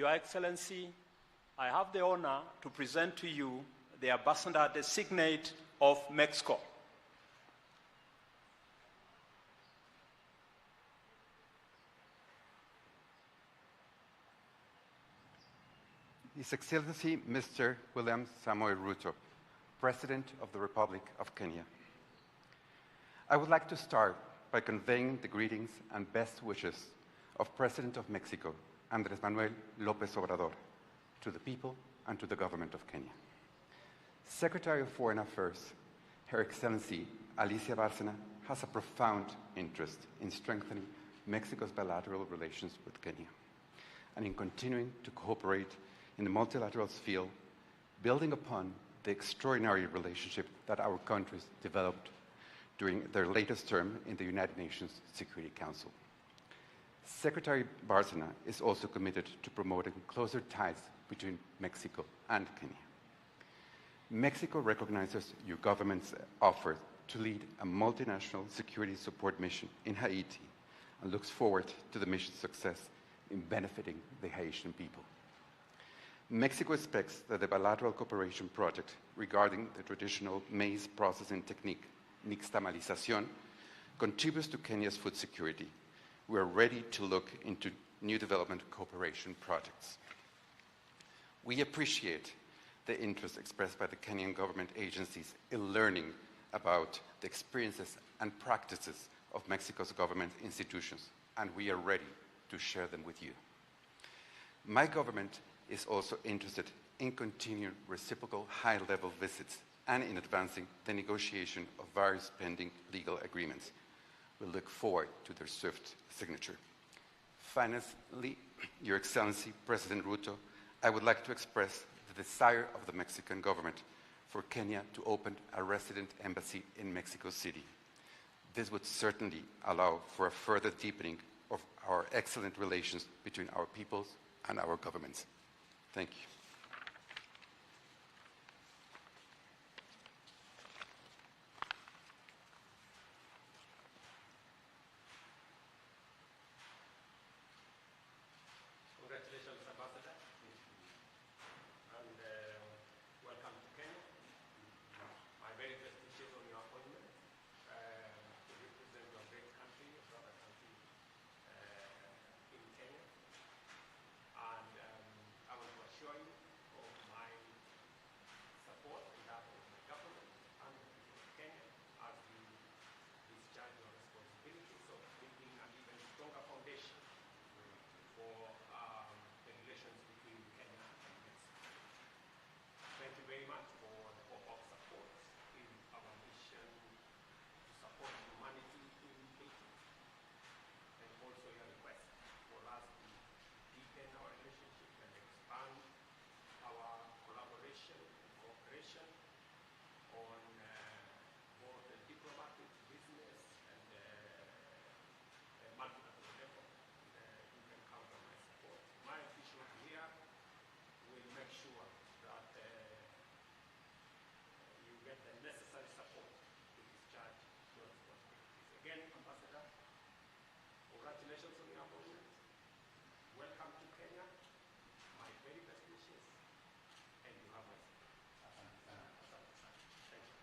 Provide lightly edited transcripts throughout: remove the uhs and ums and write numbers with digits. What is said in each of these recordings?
Your Excellency, I have the honor to present to you the Ambassador Designate of Mexico. His Excellency Mr. William Samoei Ruto, President of the Republic of Kenya. I would like to start by conveying the greetings and best wishes of President of Mexico, Andrés Manuel López Obrador, to the people and to the government of Kenya. Secretary of Foreign Affairs, Her Excellency Alicia Bárcena, has a profound interest in strengthening Mexico's bilateral relations with Kenya and in continuing to cooperate in the multilateral field, building upon the extraordinary relationship that our countries developed during their latest term in the United Nations Security Council. Secretary Bárcena is also committed to promoting closer ties between Mexico and Kenya. Mexico recognizes your government's offer to lead a multinational security support mission in Haiti and looks forward to the mission's success in benefiting the Haitian people. Mexico expects that the bilateral cooperation project regarding the traditional maize processing technique, nixtamalización, contributes to Kenya's food security. We are ready to look into new development cooperation projects. We appreciate the interest expressed by the Kenyan government agencies in learning about the experiences and practices of Mexico's government institutions, and we are ready to share them with you. My government is also interested in continuing reciprocal high-level visits and in advancing the negotiation of various pending legal agreements. We look forward to their swift signature. Finally, Your Excellency, President Ruto, I would like to express the desire of the Mexican government for Kenya to open a resident embassy in Mexico City. This would certainly allow for a further deepening of our excellent relations between our peoples and our governments. Thank you. Congratulations, Ambassador, and welcome to Kenya. My very best wishes on your appointment to represent your great country, your brother country in Kenya. And I want to assure you of my support and that of my government and the people of Kenya as we discharge your responsibilities of building an even stronger foundation for the relations between Kenya and Mexico. Thank you very much for the hope of support in our mission to support humanity in Haiti, and also your request for us to deepen our relationship and expand our collaboration and cooperation on both the diplomatic, business, and multilateral level. You can count on my support. My officials here will make sure that you get the necessary support to discharge your responsibilities. Again, Ambassador, congratulations on your appointment. Welcome to Kenya. My very best wishes, and you have my support. Thank you.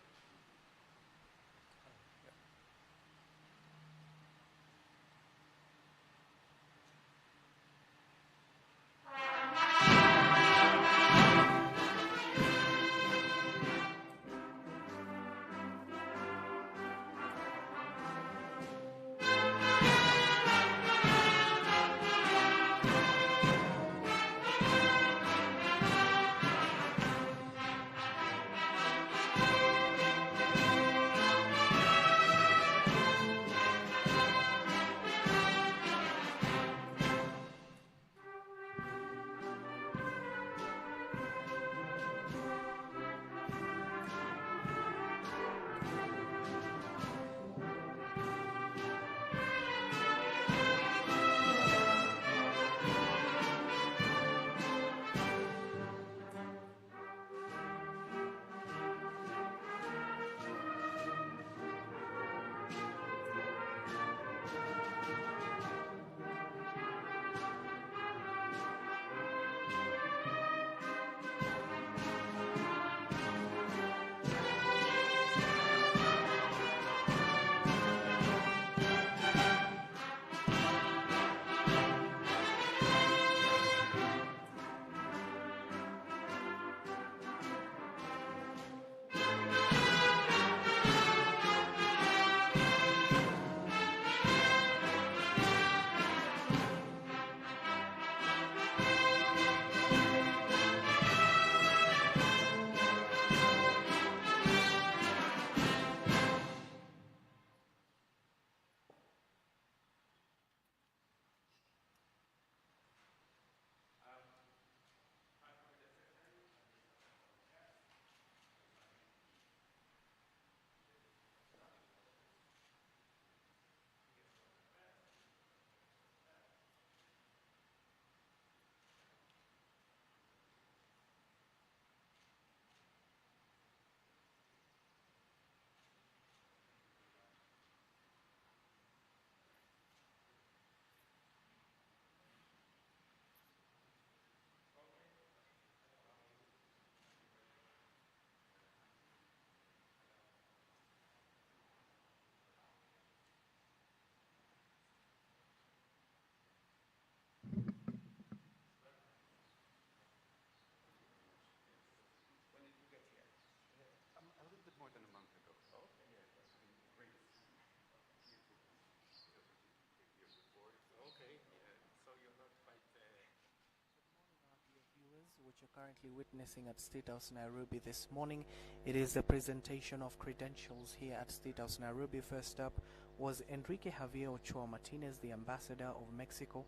which you're currently witnessing at State House Nairobi this morning. It is the presentation of credentials here at State House Nairobi. First up was Enrique Javier Ochoa Martinez, the ambassador of Mexico.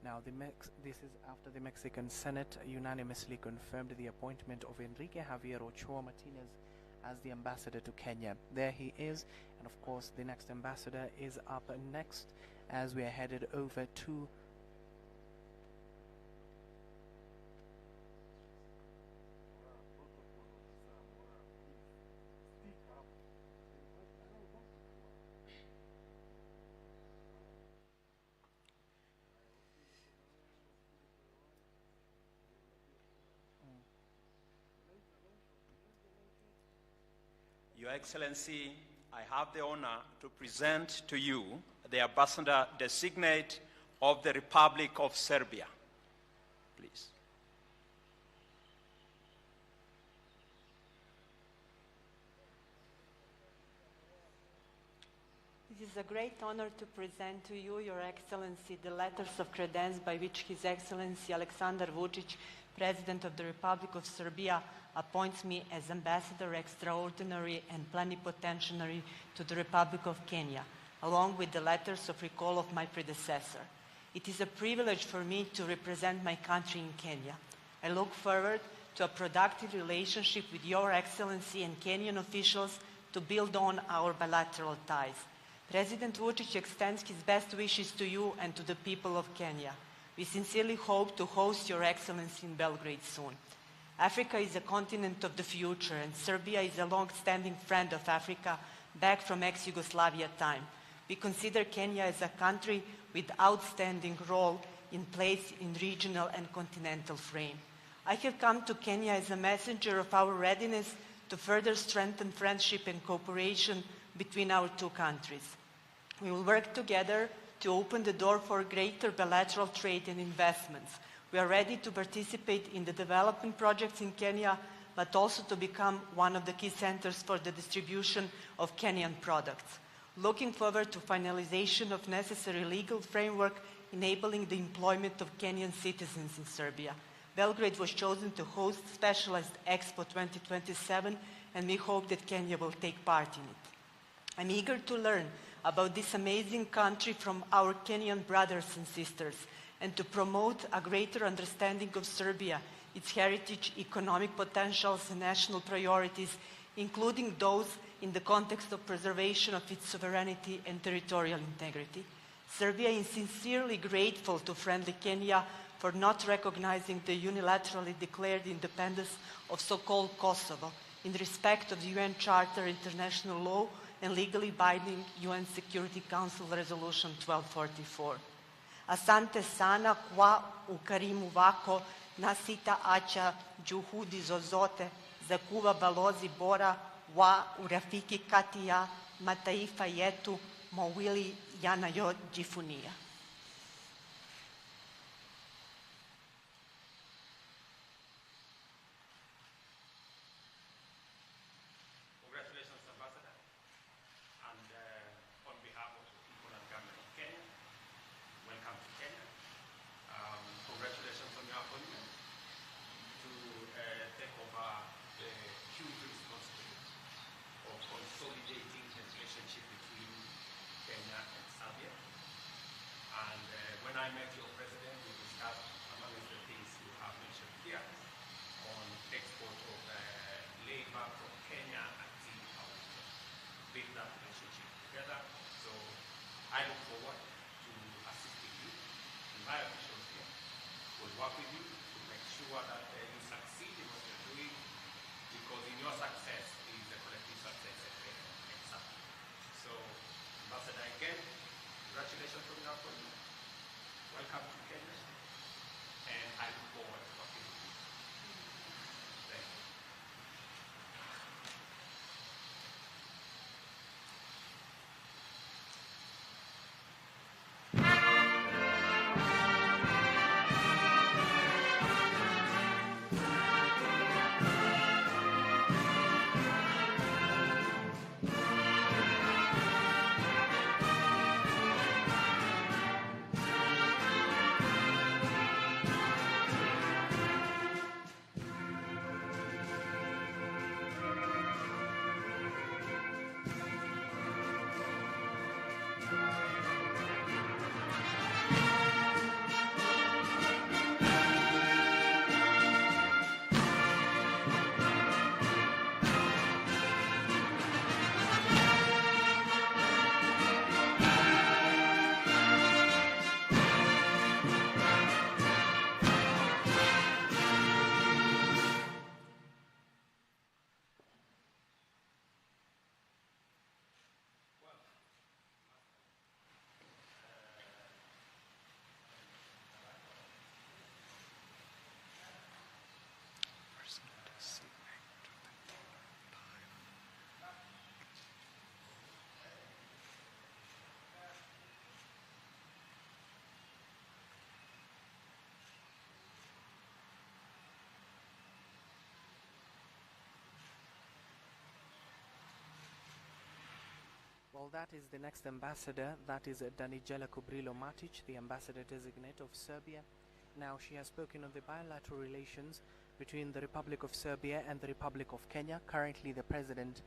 Now, this is after the Mexican Senate unanimously confirmed the appointment of Enrique Javier Ochoa Martinez as the ambassador to Kenya. There he is, and of course the next ambassador is up next as we are headed over to Your Excellency, I have the honor to present to you the Ambassador Designate of the Republic of Serbia. Please. It is a great honor to present to you, Your Excellency, the letters of credence by which His Excellency Aleksandar Vučić, President of the Republic of Serbia, appoints me as Ambassador Extraordinary and Plenipotentiary to the Republic of Kenya, along with the letters of recall of my predecessor. It is a privilege for me to represent my country in Kenya. I look forward to a productive relationship with Your Excellency and Kenyan officials to build on our bilateral ties. President Vučić extends his best wishes to you and to the people of Kenya. We sincerely hope to host Your Excellency in Belgrade soon. Africa is a continent of the future, and Serbia is a long-standing friend of Africa back from ex-Yugoslavia time. We consider Kenya as a country with outstanding role in place in regional and continental frame. I have come to Kenya as a messenger of our readiness to further strengthen friendship and cooperation between our two countries. We will work together to open the door for greater bilateral trade and investments. We are ready to participate in the development projects in Kenya, but also to become one of the key centers for the distribution of Kenyan products. Looking forward to finalization of necessary legal framework enabling the employment of Kenyan citizens in Serbia. Belgrade was chosen to host Specialized Expo 2027, and we hope that Kenya will take part in it. I'm eager to learn about this amazing country from our Kenyan brothers and sisters, and to promote a greater understanding of Serbia, its heritage, economic potentials, and national priorities, including those in the context of preservation of its sovereignty and territorial integrity. Serbia is sincerely grateful to friendly Kenya for not recognizing the unilaterally declared independence of so-called Kosovo in respect of the UN Charter, international law, and legally binding UN Security Council Resolution 1244. Asante sana kwa ukarimu wako na sitaacha juhudi zozote za kuwa balozi bora wa urafiki kati ya mataifa yetu mawili yanayojivunia. Congratulations, Ambassador. And on behalf of the people and government of Kenya, welcome to Kenya. Congratulations on your appointment to take over the huge responsibility of consolidating the relationship between Kenya and Serbia. Well, that is the next ambassador. That is Danijela Kubrilo-Matic, the ambassador designate of Serbia. Now, she has spoken on the bilateral relations between the Republic of Serbia and the Republic of Kenya. Currently, the president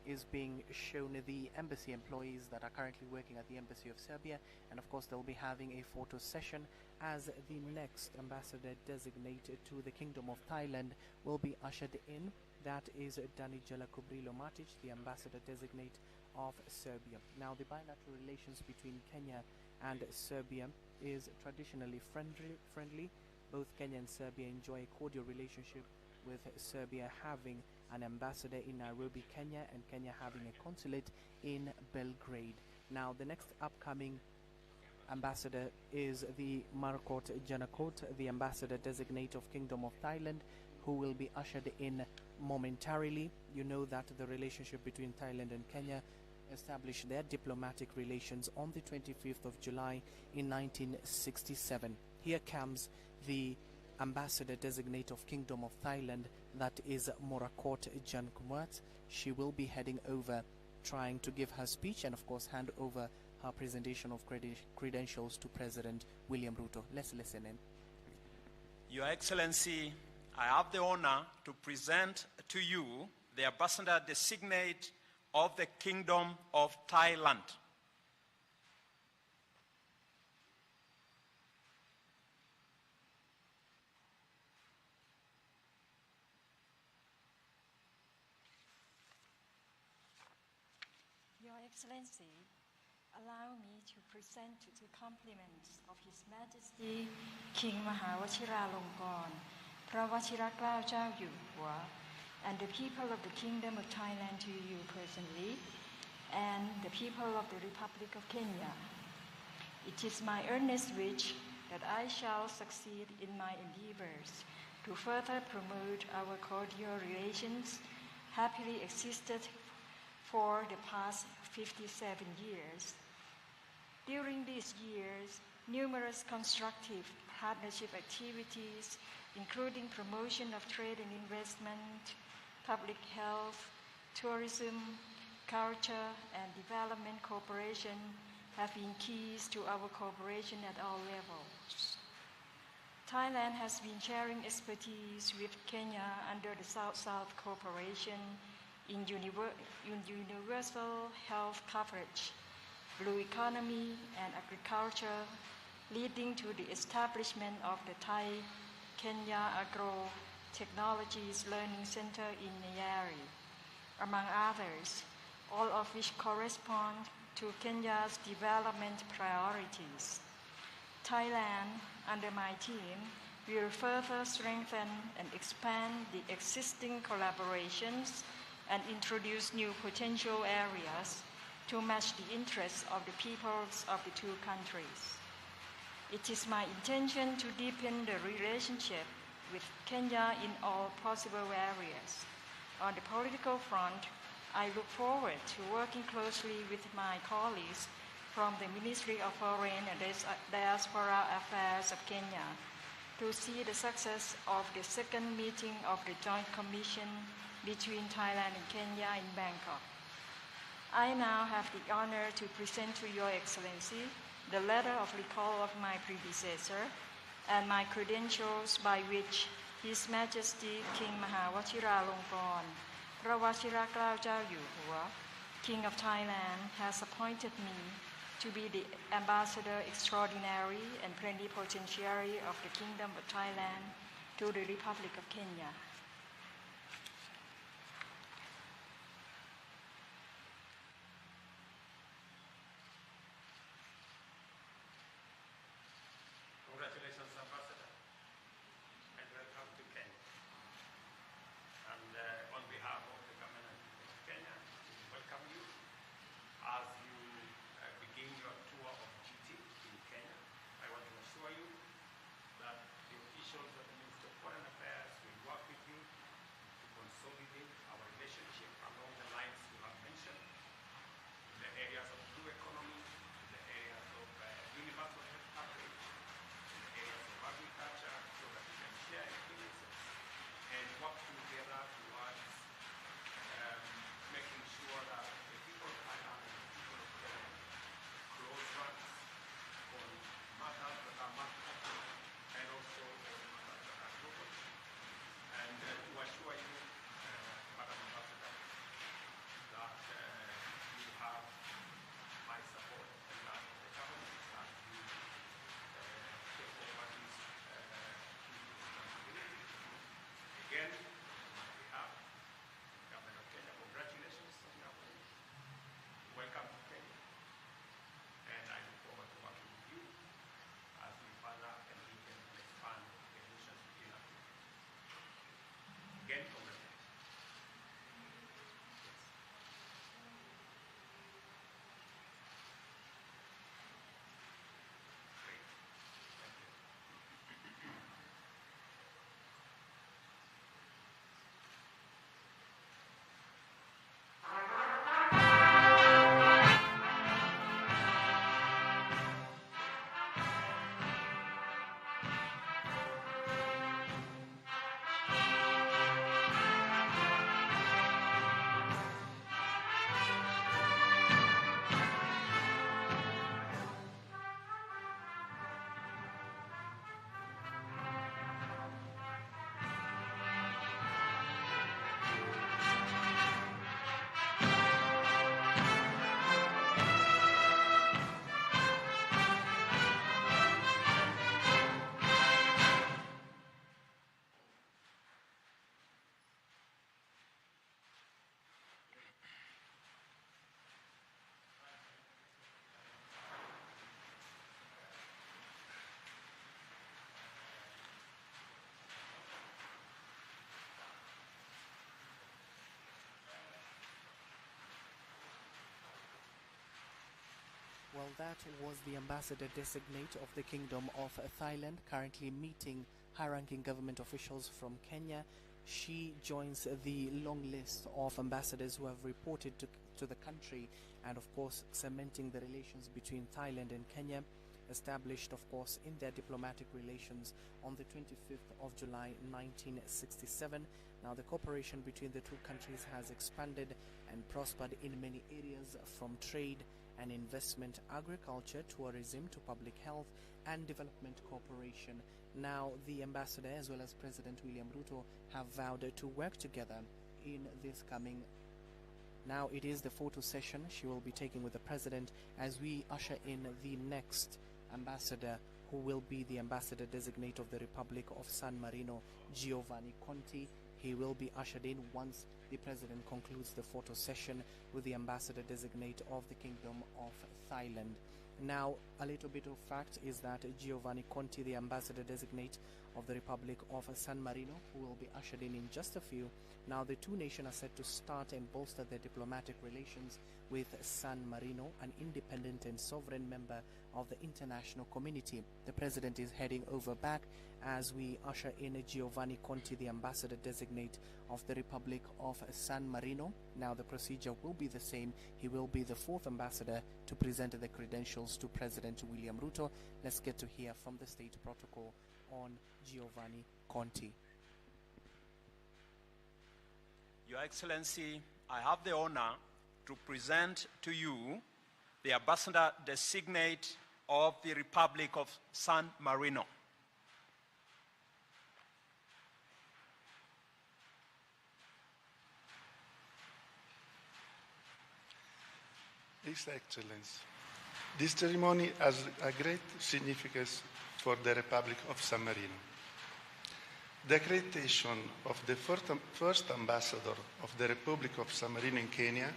is being shown the embassy employees that are currently working at the Embassy of Serbia, and of course they'll be having a photo session as the next ambassador designated to the Kingdom of Thailand will be ushered in. That is Danijela Kubrilo-Matic, the ambassador designate of Serbia. Now, the bilateral relations between Kenya and Serbia is traditionally friendly. Both Kenya and Serbia enjoy a cordial relationship, with Serbia having an ambassador in Nairobi, Kenya, and Kenya having a consulate in Belgrade. Now, the next upcoming ambassador is the Marcot Janakot, the ambassador designate of Kingdom of Thailand, who will be ushered in momentarily. You know that the relationship between Thailand and Kenya established their diplomatic relations on the 25th of July in 1967. Here comes the ambassador designate of Kingdom of Thailand, that is Morakot Jankumwat. She will be heading over, trying to give her speech and of course hand over her presentation of credentials to President William Ruto. Let's listen in. Your Excellency, I have the honor to present to you the ambassador designate of the Kingdom of Thailand. Your Excellency, allow me to present the compliments of His Majesty King Mahawachiralongkorn, Prawachiraklao Yuhua, and the people of the Kingdom of Thailand to you personally, and the people of the Republic of Kenya. It is my earnest wish that I shall succeed in my endeavors to further promote our cordial relations, happily existed for the past 57 years. During these years, numerous constructive partnership activities, including promotion of trade and investment, public health, tourism, culture, and development cooperation have been keys to our cooperation at all levels. Thailand has been sharing expertise with Kenya under the South-South Cooperation in universal health coverage, blue economy, and agriculture, leading to the establishment of the Thai-Kenya Agro Technologies Learning Center in Nyeri, among others, all of which correspond to Kenya's development priorities. Thailand, under my team, will further strengthen and expand the existing collaborations and introduce new potential areas to match the interests of the peoples of the two countries. It is my intention to deepen the relationship with Kenya in all possible areas. On the political front, I look forward to working closely with my colleagues from the Ministry of Foreign and Diaspora Affairs of Kenya to see the success of the second meeting of the Joint Commission between Thailand and Kenya in Bangkok. I now have the honor to present to Your Excellency the letter of recall of my predecessor and my credentials by which His Majesty King Mahawachiralongkorn, Prawachiraklao Yuhua, King of Thailand, has appointed me to be the Ambassador Extraordinary and Plenipotentiary of the Kingdom of Thailand to the Republic of Kenya. Congratulations, Ambassador, and welcome to Kenya. And on behalf of the government of Kenya, we welcome you as you begin your tour of duty in Kenya. I want to assure you that the officials of the Ministry of Foreign Affairs will work with Well, that was the ambassador designate of the Kingdom of Thailand, currently meeting high-ranking government officials from Kenya. She joins the long list of ambassadors who have reported to the country, and of course cementing the relations between Thailand and Kenya, established of course in their diplomatic relations on the 25th of July 1967. Now the cooperation between the two countries has expanded and prospered in many areas, from trade and investment, agriculture, tourism to public health and development cooperation. Now the ambassador as well as President William Ruto have vowed to work together in this coming. Now it is the photo session she will be taking with the president as we usher in the next ambassador, who will be the ambassador designate of the Republic of San Marino, Giovanni Conti. He will be ushered in once the president concludes the photo session with the ambassador designate of the Kingdom of Thailand. Now, a little bit of fact is that Giovanni Conti, the ambassador designate of the Republic of San Marino, who will be ushered in just a few. Now, the two nations are set to start and bolster their diplomatic relations with San Marino, an independent and sovereign member of the international community. The president is heading over back as we usher in Giovanni Conti, the ambassador designate of the Republic of San Marino. Now the procedure will be the same. He will be the fourth ambassador to present the credentials to President William Ruto. Let's get to hear from the state protocol on Giovanni Conti. Your Excellency, I have the honor to present to you the ambassador designate of the Republic of San Marino. His Excellency, this ceremony has a great significance for the Republic of San Marino. The accreditation of the first ambassador of the Republic of San Marino in Kenya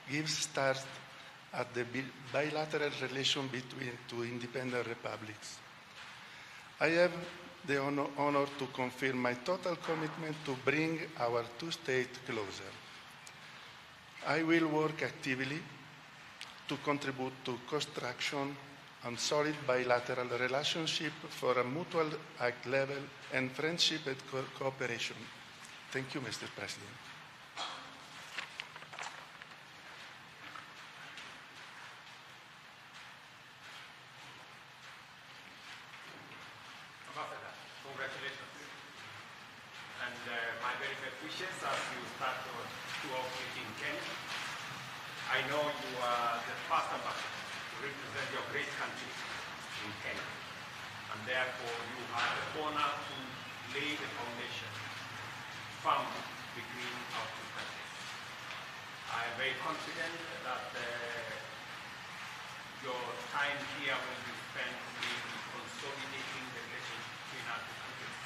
gives start at the bilateral relation between two independent republics. I have the honor to confirm my total commitment to bring our two states closer. I will work actively to contribute to construction and solid bilateral relationship for a mutual act level and friendship and cooperation. Thank you, Mr. President. Ambassador, congratulations. And my very best wishes as you start your tour of duty in Kenya. I know you are the first ambassador to represent your great country in Kenya. And therefore, you have the honor to lay the foundation firm between our two countries. I am very confident that your time here will be spent in consolidating the relations between our two countries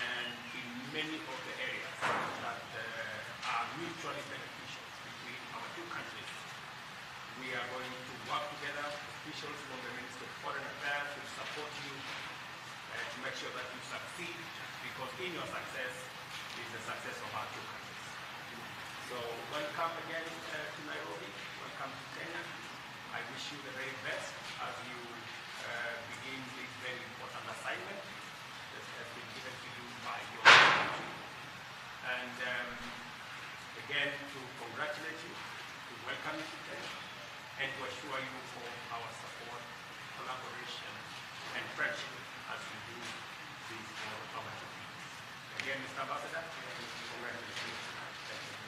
and in many of the areas that are mutually beneficial between our two countries. We are going to work together. Officials from the Ministry of Foreign Affairs will support you to make sure that you succeed, because in your success is the success of our two countries. So welcome again to Nairobi. Welcome to Kenya. I wish you the very best as you begin this very important assignment that has been given to you by your country. And again, to congratulate you, to welcome you to Kenya, and to assure you of our support, collaboration, and friendship as we do this for our two people. Again, Mr. Ambassador, congratulations. Thank you.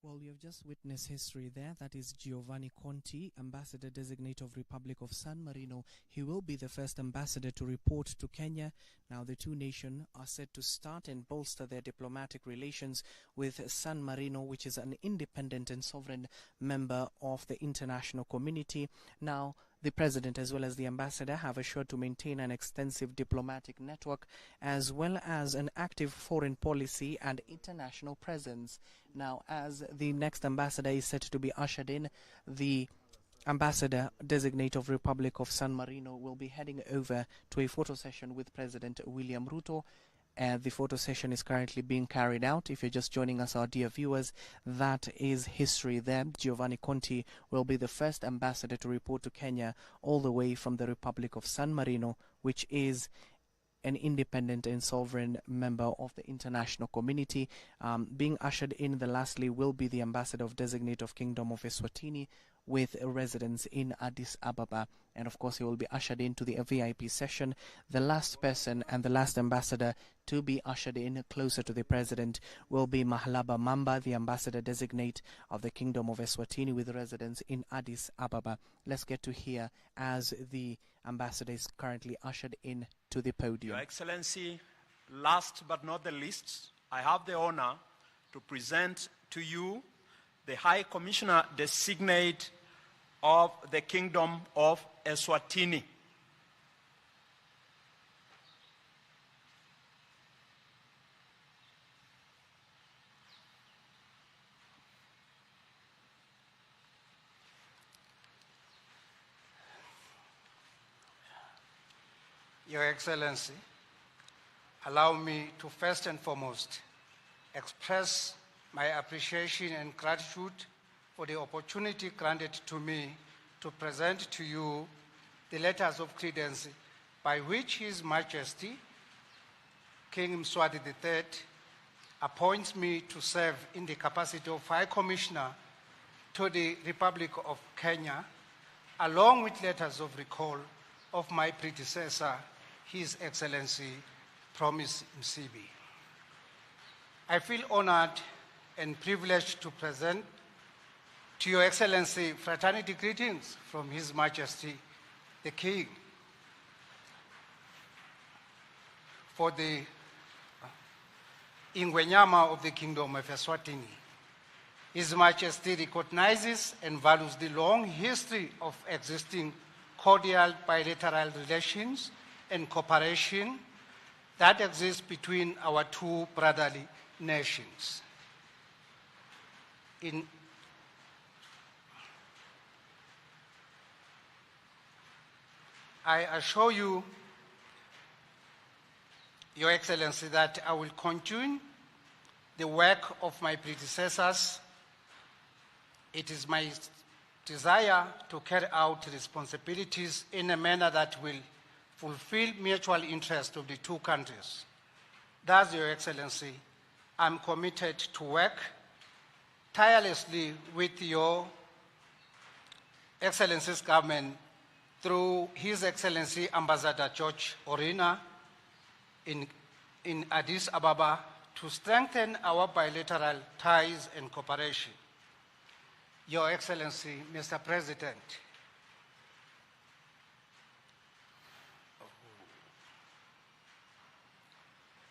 Well, you have just witnessed history there. That is Giovanni Conti, Ambassador Designate of Republic of San Marino. He will be the first ambassador to report to Kenya. Now, the two nations are set to start and bolster their diplomatic relations with San Marino, which is an independent and sovereign member of the international community. Now, the President as well as the Ambassador have assured to maintain an extensive diplomatic network as well as an active foreign policy and international presence. Now, as the next Ambassador is set to be ushered in, the Ambassador Designate of Republic of San Marino will be heading over to a photo session with President William Ruto. The photo session is currently being carried out. If you're just joining us, our dear viewers, that is history there. Giovanni Conti will be the first ambassador to report to Kenya all the way from the Republic of San Marino, which is an independent and sovereign member of the international community. Being ushered in, the lastly will be the Ambassador of Designate of Kingdom of Eswatini with a residence in Addis Ababa. And of course, he will be ushered into the VIP session. The last person and the last ambassador to be ushered in closer to the president will be Mahlaba Mamba, the ambassador designate of the Kingdom of Eswatini with residence in Addis Ababa. Let's get to hear as the ambassador is currently ushered in to the podium. Your Excellency, last but not the least, I have the honor to present to you the High Commissioner Designate of the Kingdom of Eswatini. Your Excellency, allow me to first and foremost express my appreciation and gratitude for the opportunity granted to me to present to you the letters of credence by which His Majesty King Mswati III appoints me to serve in the capacity of High Commissioner to the Republic of Kenya, along with letters of recall of my predecessor, His Excellency Promise Msibi. I feel honored and privileged to present to Your Excellency fraternity greetings from His Majesty the King for the Ingwenyama of the Kingdom of Eswatini. His Majesty recognizes and values the long history of existing cordial bilateral relations and cooperation that exists between our two brotherly nations. I assure you, Your Excellency, that I will continue the work of my predecessors. It is my desire to carry out responsibilities in a manner that will fulfill mutual interest of the two countries. Thus, Your Excellency, I'm committed to work tirelessly with Your Excellency's government through His Excellency Ambassador George Orina in Addis Ababa to strengthen our bilateral ties and cooperation. Your Excellency, Mr. President,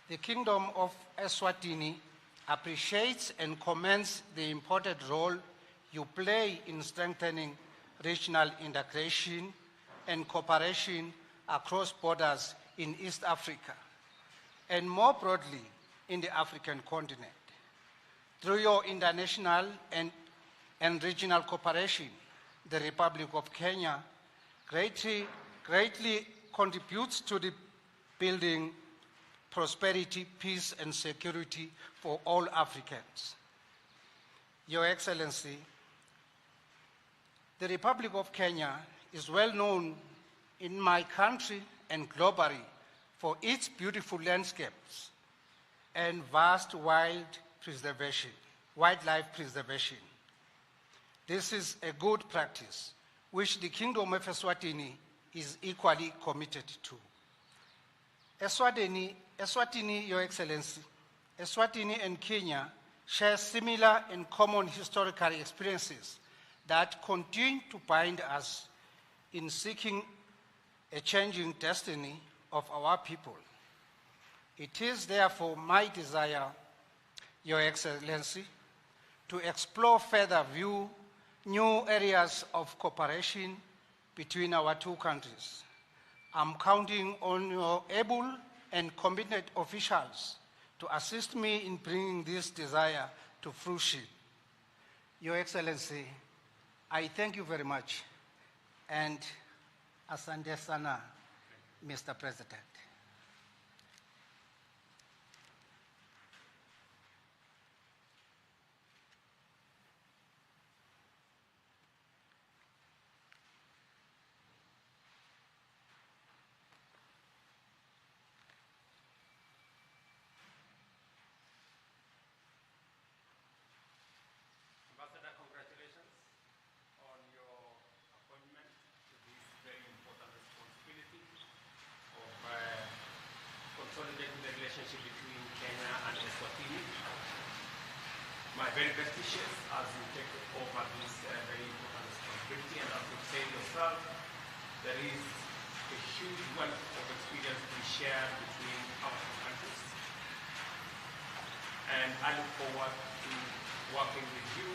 the Kingdom of Eswatini appreciates and commends the important role you play in strengthening regional integration and cooperation across borders in East Africa, and more broadly in the African continent. Through your international and regional cooperation, the Republic of Kenya greatly contributes to the building prosperity, peace, and security for all Africans. Your Excellency, the Republic of Kenya is well known in my country and globally for its beautiful landscapes and vast wildlife preservation. This is a good practice which the Kingdom of Eswatini is equally committed to. Eswatini, Your Excellency, Eswatini and Kenya share similar and common historical experiences that continue to bind us in seeking a changing destiny of our people. It is therefore my desire, Your Excellency, to explore further new areas of cooperation between our two countries. I'm counting on your able and committed officials to assist me in bringing this desire to fruition. Your Excellency, I thank you very much, and asante sana, Mr. President. Ambassador, congratulations on your appointment to this very important responsibility of consolidating the relationship between Kenya and Eswatini. My very best wishes as you take over this very important responsibility, and as you say yourself, there is a huge wealth of experience to be shared between our two countries. And I look forward to working with you,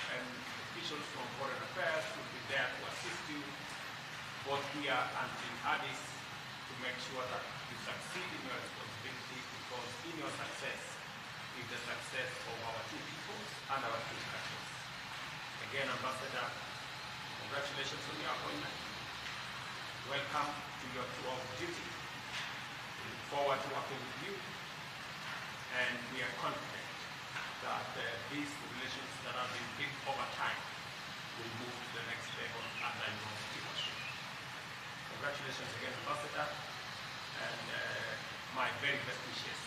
and officials from Foreign Affairs will be there to assist you both here and in Addis to make sure that you succeed in your responsibility, because in your success is the success of our two peoples and our two countries. Again, Ambassador, congratulations on your appointment. Welcome to your tour of duty. We look forward to working with you, and we are confident that these relations that have been built over time will move to the next level under your stewardship. Congratulations again, Ambassador, and my very best wishes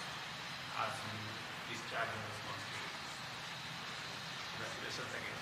as you discharge your responsibilities. Congratulations again.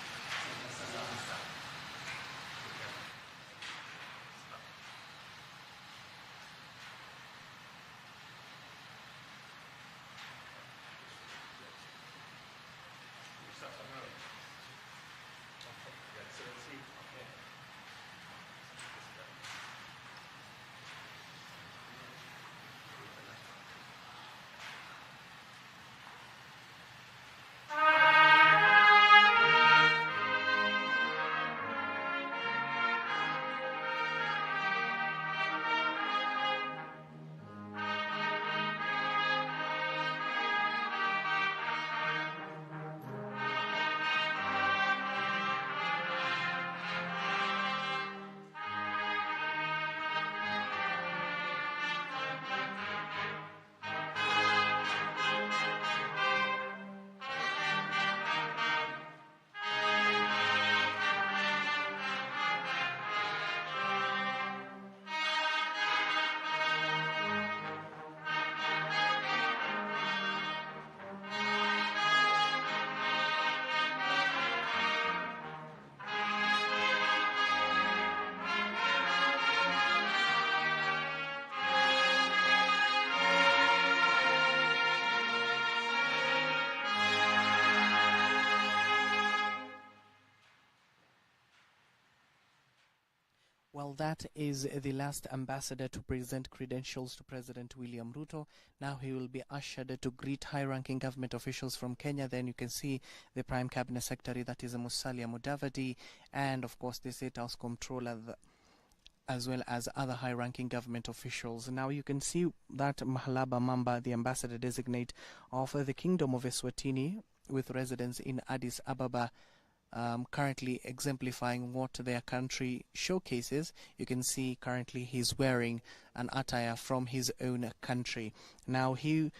Well, that is the last ambassador to present credentials to President William Ruto. Now he will be ushered to greet high-ranking government officials from Kenya. Then you can see the Prime Cabinet Secretary, that is Musalia Mudavadi, and of course the State House Comptroller, as well as other high-ranking government officials. Now you can see that Mahalaba Mamba, the ambassador designate of the Kingdom of Eswatini, with residence in Addis Ababa, currently exemplifying what their country showcases. You can see currently he's wearing an attire from his own country. Now he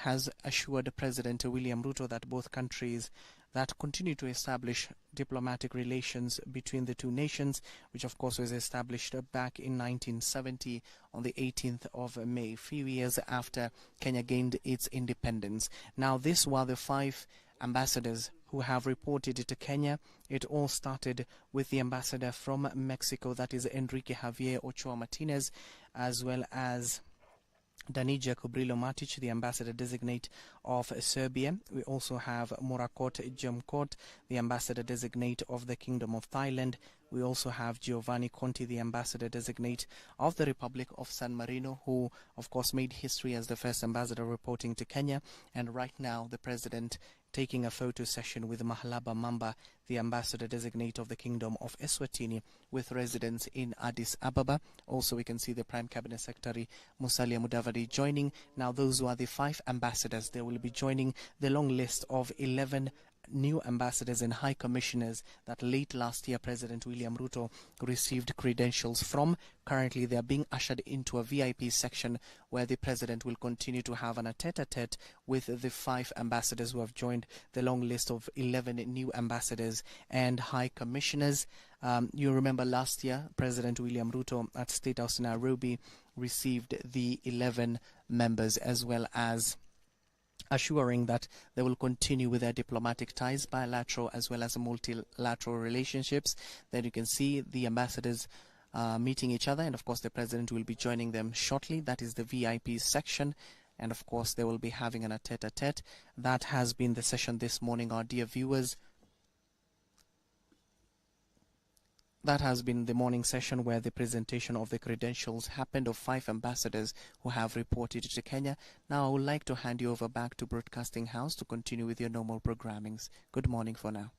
has assured President William Ruto that both countries that continue to establish diplomatic relations between the two nations, which of course was established back in 1970 on the 18th of May, a few years after Kenya gained its independence. Now this were the 5 ambassadors who have reported to Kenya. It all started with the ambassador from Mexico, that is Enrique Javier Ochoa Martinez, as well as Danija Kobrilo Matic, the ambassador-designate of Serbia. We also have Murakot Jemkot, the ambassador-designate of the Kingdom of Thailand. We also have Giovanni Conti, the ambassador-designate of the Republic of San Marino, who, of course, made history as the first ambassador reporting to Kenya. And right now, the president taking a photo session with Mahlaba Mamba, the ambassador-designate of the Kingdom of Eswatini, with residence in Addis Ababa. Also, we can see the Prime Cabinet Secretary Musalia Mudavadi joining. Now, those who are the 5 ambassadors, they will be joining the long list of 11 new ambassadors and high commissioners that late last year President William Ruto received credentials from. Currently, they are being ushered into a VIP section where the president will continue to have an tete-a-tete with the 5 ambassadors who have joined the long list of 11 new ambassadors and high commissioners. You remember last year, President William Ruto at State House in Nairobi received the 11 members, as well as assuring that they will continue with their diplomatic ties, bilateral as well as multilateral relationships. Then you can see the ambassadors meeting each other, and of course the president will be joining them shortly. That is the VIP section, and of course they will be having a tete-a-tete. That has been the session this morning, our dear viewers. That has been the morning session where the presentation of the credentials happened of 5 ambassadors who have reported to Kenya. Now I would like to hand you over back to Broadcasting House to continue with your normal programmings. Good morning for now.